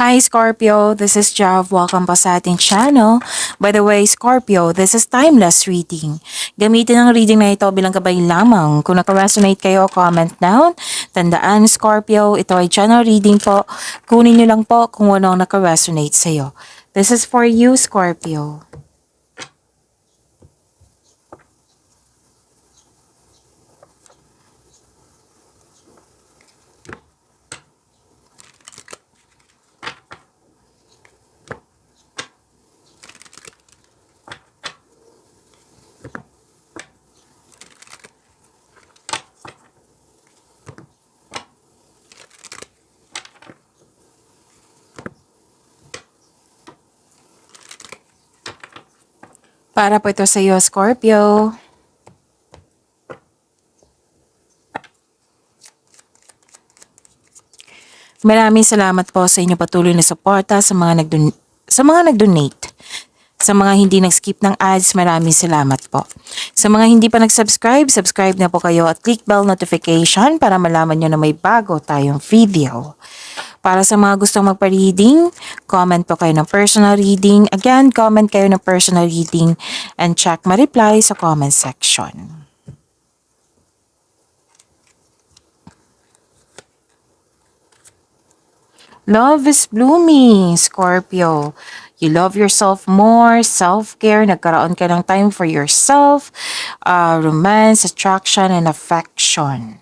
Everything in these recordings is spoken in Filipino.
Hi Scorpio, this is Jav. Welcome po sa ating channel. By the way, Scorpio, this is timeless reading. Gamitin ang reading na ito bilang gabay lamang. Kung naka-resonate kayo, comment down. Tandaan, Scorpio, ito ay channel reading po. Kunin nyo lang po kung ano ang naka-resonate sa'yo. This is for you, Scorpio. Para po ito sa iyo, Scorpio. Maraming salamat po sa inyo patuloy na suporta sa mga nag-donate. Sa mga hindi nag-skip ng ads, maraming salamat po. Sa mga hindi pa nag-subscribe, subscribe na po kayo at click bell notification para malaman nyo na may bago tayong video. Para sa mga gustong magpa-reading, comment po kayo ng personal reading. Again, comment kayo ng personal reading and check my reply sa comment section. Love is blooming, Scorpio. You love yourself more, self-care, nagkaroon ka ng time for yourself, romance, attraction, and affection.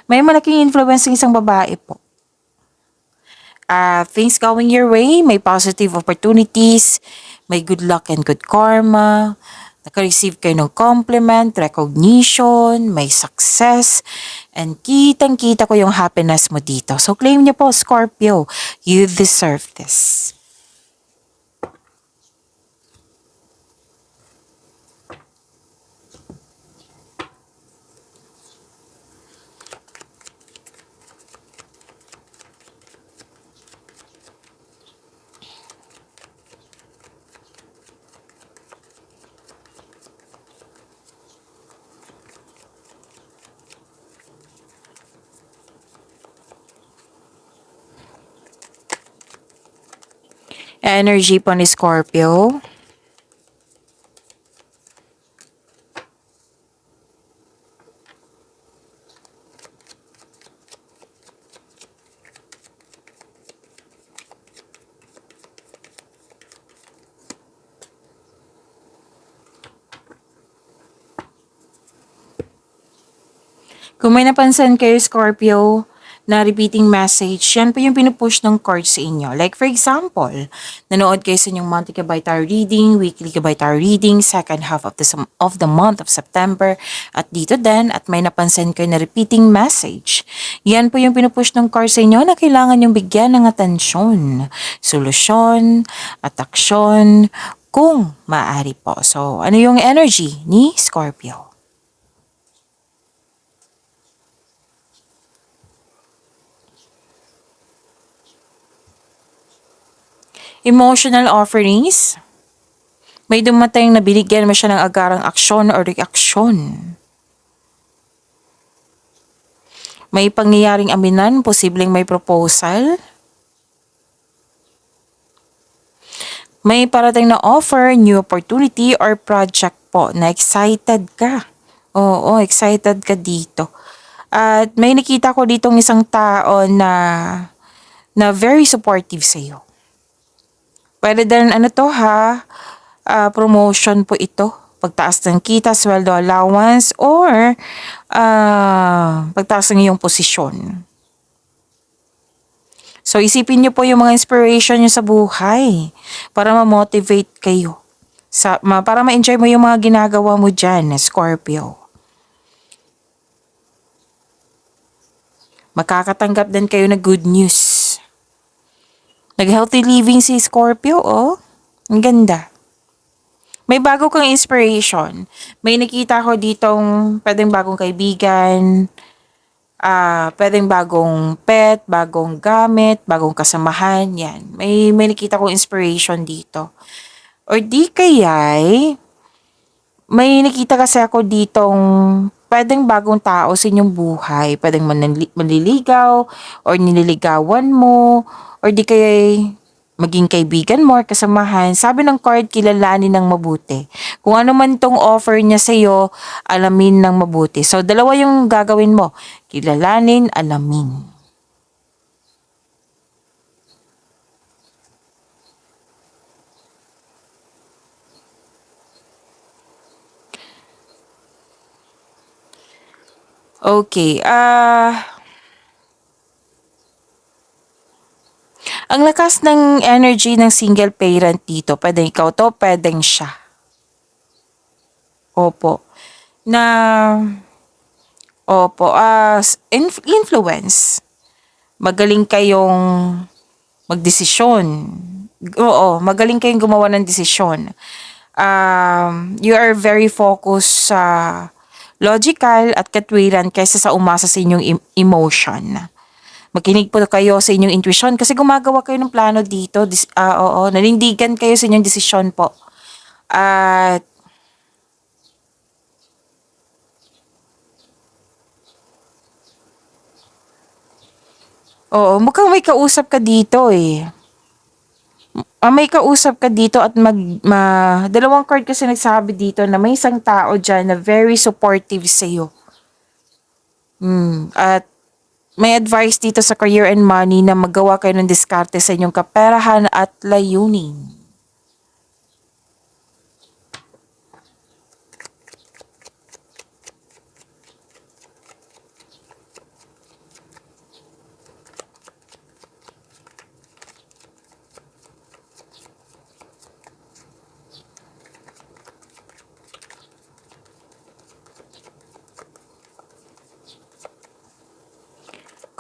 May malaking influence ng isang babae po. Things going your way, may positive opportunities, may good luck and good karma, naka-receive kayo ng compliment, recognition, may success, and kitang-kita ko yung happiness mo dito. So claim niyo po, Scorpio, you deserve this. Energy po ni Scorpio. Kung may napansin kayo, Scorpio, na repeating message, yan po yung pinupush ng card sa inyo. Like for example, nanood kayo sa inyong monthly Gabay Tarot reading, weekly Gabay Tarot reading, second half of the month of September, at dito din, at may napansin kayo na repeating message. Yan po yung pinupush ng card sa inyo na kailangan yung bigyan ng atensyon, solusyon, at aksyon, kung maaari po. So, ano yung energy ni Scorpio? Emotional offerings. May dumating na binigyan mo siya ng agarang aksyon o reaksyon. May pangyayaring aminan, posibleng may proposal. May parating na offer, new opportunity or project po na excited ka. Oo, excited ka dito. At may nakita ko ditong isang tao na very supportive sa iyo. Pwede din promotion po ito. Pagtaas ng kita, sweldo allowance, or pagtaas ng iyong posisyon. So isipin niyo po yung mga inspiration niyo sa buhay para ma-motivate kayo. Para ma-enjoy mo yung mga ginagawa mo dyan, Scorpio. Makakatanggap din kayo ng good news. Nag-healthy living si Scorpio, oh. Ang ganda. May bago kang inspiration. May nakita ko ditong pwedeng bagong kaibigan, pwedeng bagong pet, bagong gamit, bagong kasamahan, yan. May nakita kong inspiration dito. Or di kaya'y, may nakita kasi ako ditong pwedeng bagong tao sa inyong buhay. Pwedeng manliligaw or nililigawan mo or di kaya maging kaibigan mo or kasamahan, sabi ng card, kilalanin ng mabuti. Kung ano man tong offer niya sa'yo, alamin ng mabuti. So, dalawa yung gagawin mo. Kilalanin, alamin. Okay, ang lakas ng energy ng single parent dito, pwedeng ikaw to, pwedeng siya. Opo. Na, opo, influence. Magaling kayong magdesisyon. Oo, magaling kayong gumawa ng desisyon. You are very focused sa logical at katwiran kaysa sa umasa sa inyong emotion. Makinig po kayo sa inyong intuition kasi gumagawa kayo ng plano dito. Oo, nanindigan kayo sa inyong desisyon po. At oo, mukhang may kausap ka dito eh. May kausap ka dito at dalawang card kasi nagsabi dito na may isang tao dyan na very supportive sa iyo. At may advice dito sa career and money na magawa kayo ng diskarte sa inyong kaperahan at layunin.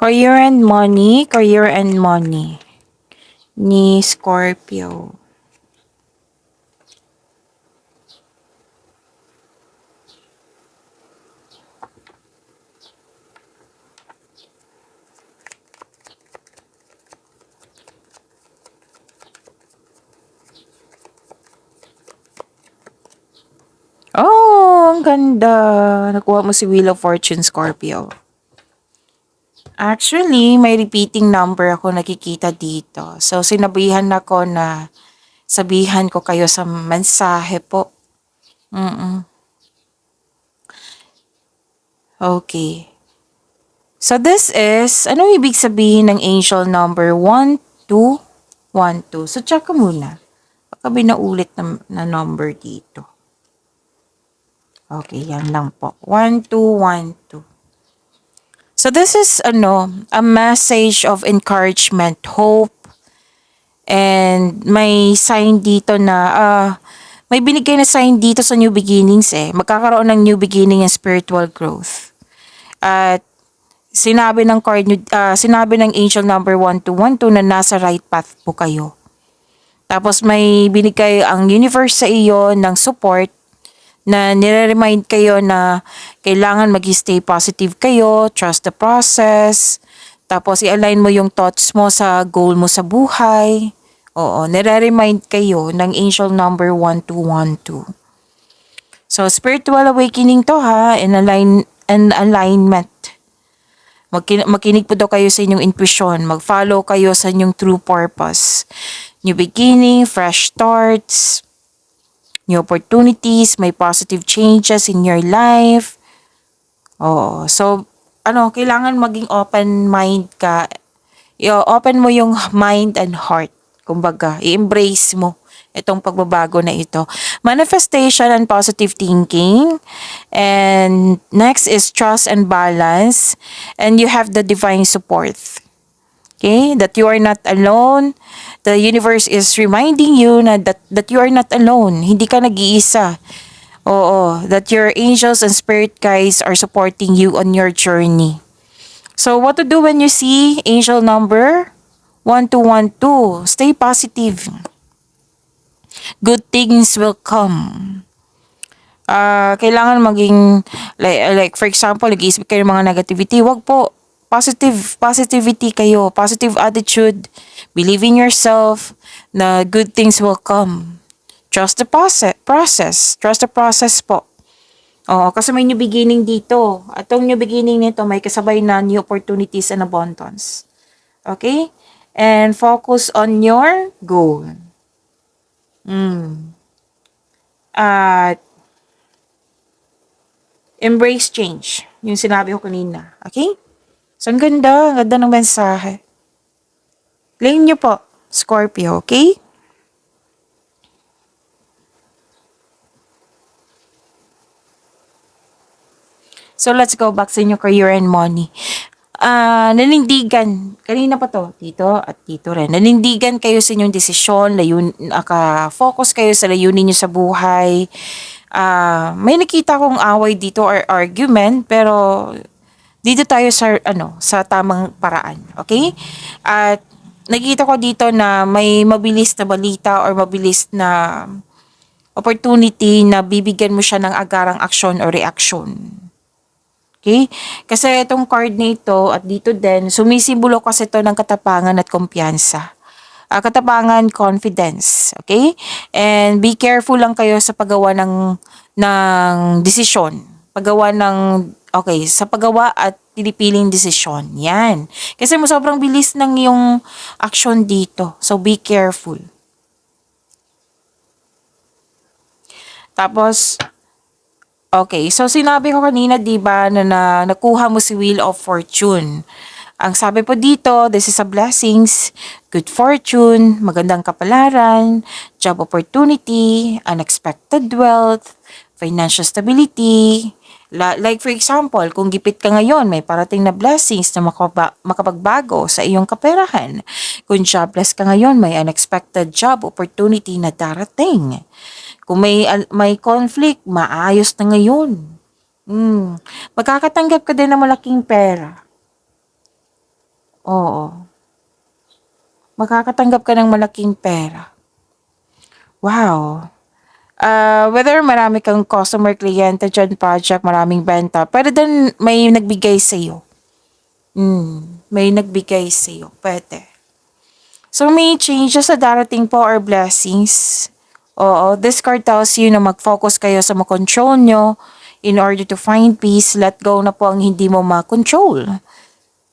Career and money ni Scorpio. Oh, ang ganda. Nakuha mo si Wheel of Fortune, Scorpio. Actually, may repeating number ako nakikita dito. So, sinabihan ako na sabihan ko kayo sa mensahe po. Okay. So, this is, anong ibig sabihin ng angel number 1212? So, check ko muna. Baka binaulit na number dito. Okay, yan lang po. 1212. So, this is, a message of encouragement, hope, and may sign dito na, may binigay na sign dito sa new beginnings eh. Magkakaroon ng new beginning and spiritual growth. At sinabi ng card, sinabi ng angel number 1212 na nasa right path po kayo. Tapos may binigay ang universe sa iyo ng support na nire-remind kayo na kailangan mag-stay positive kayo, trust the process, tapos i-align mo yung thoughts mo sa goal mo sa buhay. Oo, nire-remind kayo ng angel number 1212. So, spiritual awakening to ha, and alignment. Makinig po daw kayo sa inyong intuition, mag-follow kayo sa inyong true purpose. New beginning, fresh starts, new opportunities, may positive changes in your life. Oh, so kailangan maging open mind ka. I-open mo yung mind and heart. Kumbaga, i-embrace mo itong pagbabago na ito. Manifestation and positive thinking. And next is trust and balance. And you have the divine support. Okay? That you are not alone. The universe is reminding you na that you are not alone. Hindi ka nag-iisa. Oo. That your angels and spirit guides are supporting you on your journey. So, what to do when you see angel number 1212? Stay positive. Good things will come. Kailangan maging, like for example, nag-iisip kayo ng mga negativity. Wag po. Positivity kayo, positive attitude, believe in yourself, na good things will come. Trust the process. Trust the process po. Oo, kasi may new beginning dito. At yung new beginning nito, may kasabay na new opportunities and abundance. Okay? and focus on your goal. Mm. At embrace change. Yung sinabi ko kanina. Okay? So, ang ganda ng mensahe. Claim nyo po, Scorpio, okay? So, let's go back sa inyong career and money. Nanindigan, kanina pa to, dito at dito rin. Nanindigan kayo sa inyong desisyon, focus kayo sa layunin nyo sa buhay. May nakita kong away dito or argument, pero dito tayo sa tamang paraan, okay? At nakita ko dito na may mabilis na balita or mabilis na opportunity na bibigyan mo siya ng agarang aksyon o reaksyon. Okay? Kasi itong card na ito at dito din, sumisimbolo kasi ito ng katapangan at kumpiyansa. Katapangan, confidence. Okay? And be careful lang kayo sa paggawa ng desisyon. Sa paggawa at pinipiling desisyon. Yan. Kasi sobrang bilis ng yung action dito. So, be careful. Tapos, okay, so sinabi ko kanina, di ba, na nakuha mo si Wheel of Fortune. Ang sabi po dito, this is a blessings, good fortune, magandang kapalaran, job opportunity, unexpected wealth, financial stability. Like for example, kung gipit ka ngayon, may parating na blessings na makapagbago sa iyong kaperahan. Kung jobless ka ngayon, may unexpected job opportunity na darating. Kung may conflict, maayos na ngayon. Magkakatanggap ka din ng malaking pera. Oo. Makakatanggap ka ng malaking pera. Wow. Whether marami kang customer, kliyente dyan, project, maraming benta, pero then may nagbigay sa iyo. May nagbigay sa iyo. Pwede. So, may changes sa darating po or blessings. Oo, this card tells you na mag-focus kayo sa makontrol nyo in order to find peace. Let go na po ang hindi mo makontrol.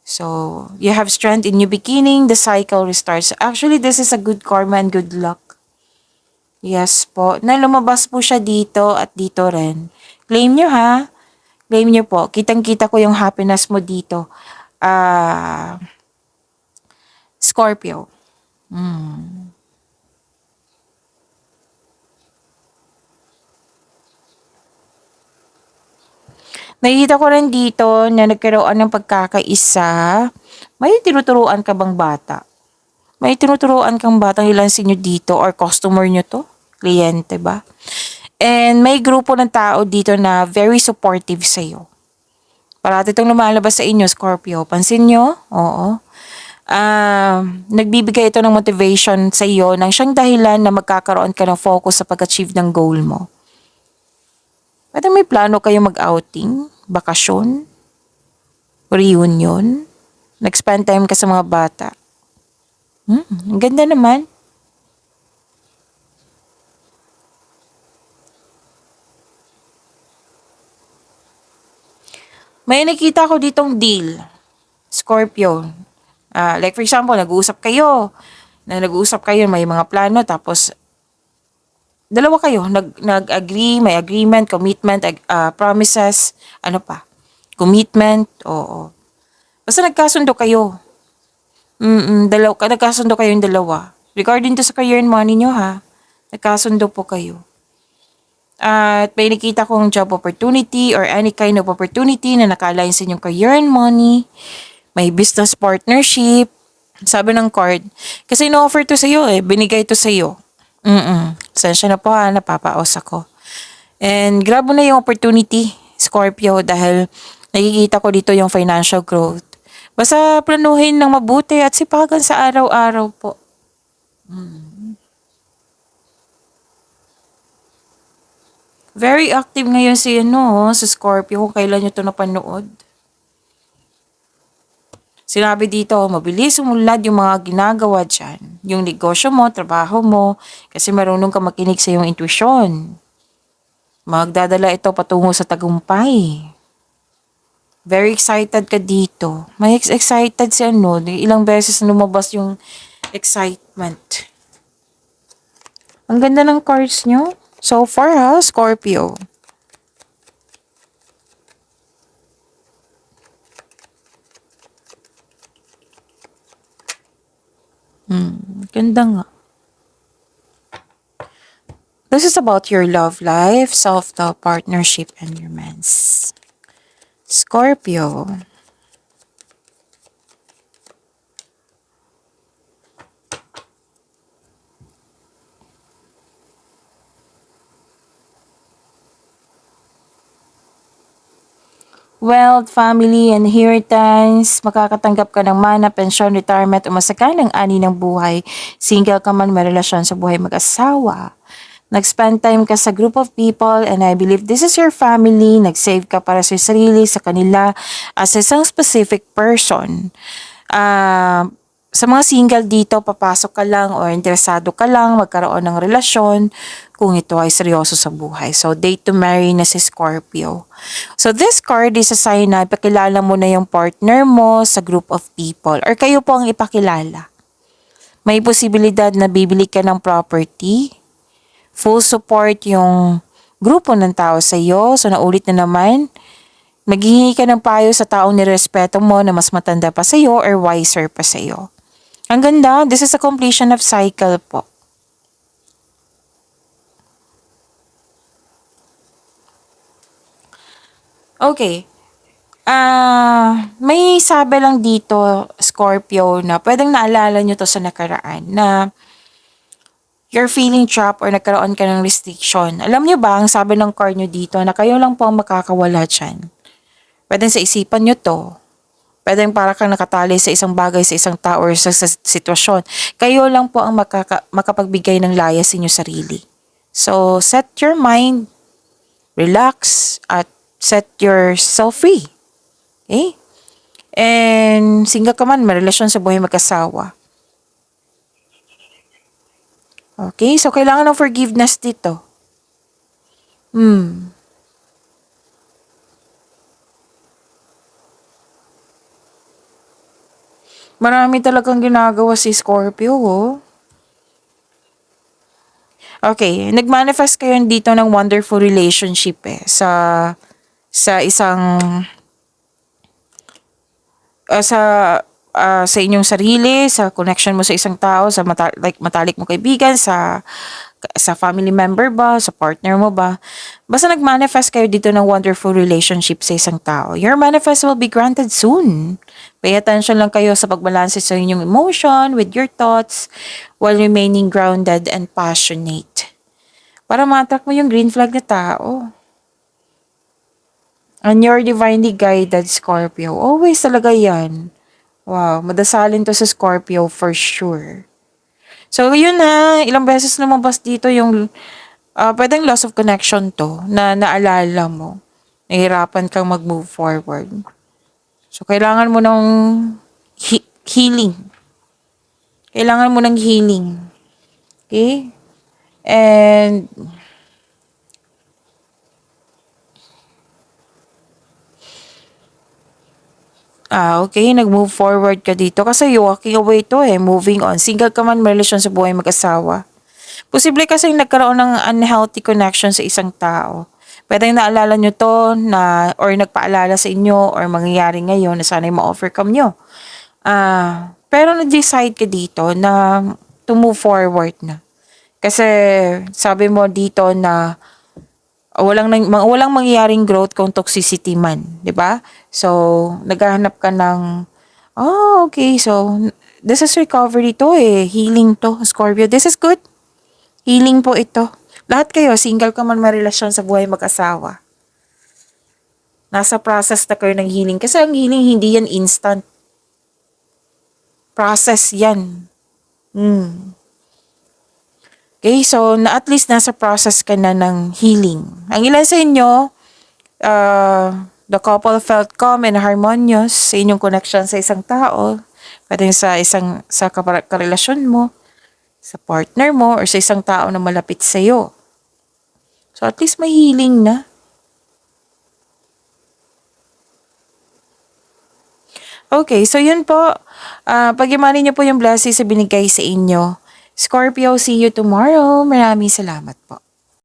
So, you have strength in new beginning. The cycle restarts. Actually, this is a good karma and good luck. Yes po. Na lumabas po siya dito at dito rin. Claim nyo ha. Claim nyo po. Kitang-kita ko yung happiness mo dito. Scorpio. Nakikita ko rin dito na nagkaroon ng pagkakaisa. May tinuturuan ka bang bata? May tinuturuan kang batang ilan sa inyo dito or customer nyo to? Kliyente ba? And may grupo ng tao dito na very supportive sa iyo. Parati itong lumalabas sa inyo, Scorpio. Pansin nyo? Oo. Nagbibigay ito ng motivation sa iyo nang siyang dahilan na magkakaroon ka ng focus sa pag-achieve ng goal mo. Pwede may plano kayo mag-outing, bakasyon, reunion, nag-spend time ka sa mga bata. Ang ganda naman. May nakita ko ditong deal, Scorpio. Like for example, nag-uusap kayo, may mga plano, tapos dalawa kayo, nag-agree, may agreement, commitment, promises, ano pa? Commitment, oo. Basta nagkasundo kayo. Nagkasundo kayong dalawa. Regarding to sa career and money nyo ha, nagkasundo po kayo. At may nakita kong job opportunity or any kind of opportunity na naka-align sa inyong career and money. May business partnership. Sabi ng card, kasi no-offer to sa'yo binigay to sa'yo. Sensya na po napapaos ako. And grab mo na yung opportunity, Scorpio, dahil nakikita ko dito yung financial growth. Basta planuhin ng mabuti at sipagan sa araw-araw po. Very active ngayon sa Scorpio kung kailan nyo ito napanood. Sinabi dito, mabilis umunlad yung mga ginagawa dyan. Yung negosyo mo, trabaho mo, kasi marunong ka makinig sa iyong intuition. Magdadala ito patungo sa tagumpay. Very excited ka dito. May excited si ano, ilang beses na lumabas yung excitement. Ang ganda ng cards nyo. So far ha, Scorpio. Ganda nga. This is about your love life, self-love, partnership, and romance. Scorpio. Wealth, family, inheritance, makakatanggap ka ng mana, pensyon, retirement, umasaganang ani ng buhay. Single ka man, may relasyon sa buhay mag-asawa. Nag-spend time ka sa group of people and I believe this is your family. Nag-save ka para sa sarili, sa kanila, as isang specific person. Sa mga single dito, papasok ka lang or interesado ka lang magkaroon ng relasyon kung ito ay seryoso sa buhay. So, date to marry na si Scorpio. So, this card is a sign na ipakilala mo na yung partner mo sa group of people or kayo po ang ipakilala. May posibilidad na bibili ka ng property. Full support yung grupo ng tao sa iyo. So, naulit na naman, maghihingi ka ng payo sa taong nirespeto mo na mas matanda pa sa iyo or wiser pa sa iyo. Ang ganda, this is a completion of cycle po. Okay. May sabi lang dito, Scorpio, na pwedeng naalala nyo to sa nakaraan na you're feeling trapped or nagkaroon ka ng restriction. Alam nyo ba, ang sabi ng card nyo dito na kayo lang po ang makakawala dyan. Pwedeng sa isipan nyo to. Pwedeng para kang nakatali sa isang bagay, sa isang tao or sa sitwasyon. Kayo lang po ang makapagbigay ng laya sa inyong sarili. So, set your mind, relax, at set yourself free. Okay? And single ka man, may relasyon sa buhay mag-asawa. Okay? So, kailangan ng forgiveness dito. Marami talagang ginagawa si Scorpio, oh. Okay, nag-manifest kayo dito ng wonderful relationship sa isang sa sa inyong sarili, sa connection mo sa isang tao, sa matalik mo kaibigan, sa family member ba, sa partner mo ba. Basta nag-manifest kayo dito ng wonderful relationship sa isang tao. Your manifest will be granted soon. Pay attention lang kayo sa pagbalanse sa inyong emotion with your thoughts while remaining grounded and passionate. Para ma-attract mo yung green flag na tao. And you're divinely guided, Scorpio. Always talaga yan. Wow, madasalin to sa Scorpio for sure. So, yun na. Ilang beses lumabas dito yung pwedeng loss of connection to na naalala mo. Nahihirapan kang mag-move forward. So, kailangan mo ng healing. Kailangan mo ng healing. Okay? And okay, nag-move forward ka dito. Kasi walking away to moving on. Single ka man, may relasyon sa buhay mag-asawa. Posible kasi nagkaroon ng unhealthy connection sa isang tao. Pwedeng naalala nyo to na, or nagpaalala sa inyo or mangyayari ngayon na sana'y ma-overcome nyo. Pero nag-decide ka dito na to move forward na. Kasi sabi mo dito na walang mangyayaring growth kung toxicity man, 'di ba? So, naghahanap ka ng okay. So, this is recovery to healing to, Scorpio. This is good. Healing po ito. Lahat kayo, single ka man, may relasyon sa buhay mag-asawa. Nasa process na kayo ng healing. Kasi ang healing, hindi yan instant. Process yan. Okay, so at least nasa process ka na ng healing. Ang ilan sa inyo, the couple felt calm and harmonious sa inyong connection sa isang tao. Pwede sa karelasyon mo, sa partner mo, or sa isang tao na malapit sa iyo. So at least may healing na. Okay, so yun po. Pag-imanin niyo po yung blessings na binigay sa inyo. Scorpio, see you tomorrow. Maraming salamat po.